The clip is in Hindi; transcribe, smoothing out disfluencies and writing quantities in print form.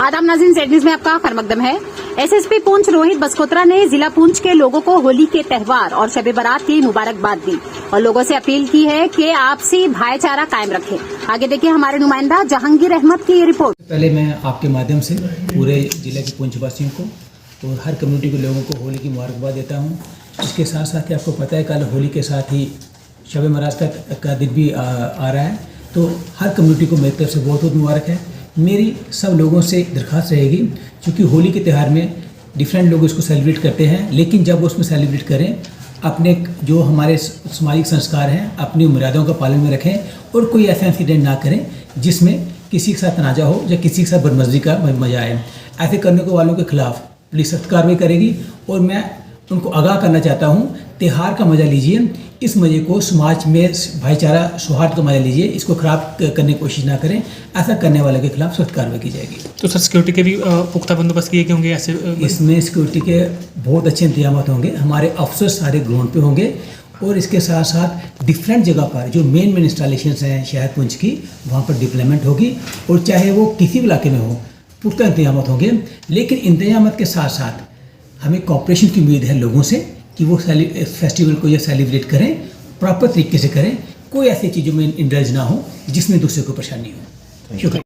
आदाब नाज़रीन, ज़ेड न्यूज़ में आपका खैर मकदम है। एसएसपी पुंछ रोहित बसकोत्रा ने जिला पुंछ के लोगों को होली के त्योहार और शब बारात की मुबारकबाद दी और लोगों से अपील की है कि आपसी भाईचारा कायम रखें। आगे देखिए हमारे नुमाइंदा जहांगीर अहमद की ये रिपोर्ट। पहले मैं आपके माध्यम से पूरे जिले के पुंछ वासियों को और हर कम्युनिटी के लोगों को होली की मुबारकबाद देता हूँ। इसके साथ साथ आपको पता है कल होली के साथ ही शब बारात का दिन भी आ रहा है, तो हर कम्युनिटी को मेरी तरफ से बहुत बहुत मुबारक है। मेरी सब लोगों से दरख्वास्त रहेगी, क्योंकि होली के त्यौहार में डिफरेंट लोग इसको सेलिब्रेट करते हैं, लेकिन जब वो उसमें सेलिब्रेट करें अपने जो हमारे सामाजिक संस्कार हैं अपनी मर्यादाओं का पालन में रखें और कोई ऐसा इंसिडेंट ना करें जिसमें किसी के साथ तनाजा हो या किसी के साथ बदमज़गी का मजा आए। ऐसे करने को वालों के खिलाफ पुलिस सख्त कार्रवाई करेगी और मैं उनको आगाह करना चाहता हूँ, त्यौहार का मजा लीजिए, इस मज़े को समाज में भाईचारा सौहार्द का मजा लीजिए, इसको ख़राब करने की कोशिश ना करें। ऐसा करने वाले के खिलाफ सख्त कार्रवाई की जाएगी। तो सर सिक्योरिटी के भी पुख्ता बंदोबस्त किए होंगे ऐसे? इसमें सिक्योरिटी के बहुत अच्छे इंतजाम होंगे, हमारे अफसर सारे ग्राउंड पे होंगे और इसके साथ साथ डिफरेंट जगह पर जो मेन इंस्टॉलेशन हैं शहर पुंछ की, वहाँ पर डिप्लॉयमेंट होगी और चाहे वो किसी भी इलाके में हो पुख्ता इंतजाम होंगे। लेकिन इंतजाम के साथ साथ हमें कॉपरेशन की उम्मीद है लोगों से कि वो फेस्टिवल को ये सेलिब्रेट करें, प्रॉपर तरीके से करें, कोई ऐसी चीज़ों में इंडल्ज ना हो जिसमें दूसरे को परेशानी हो। शुक्रिया।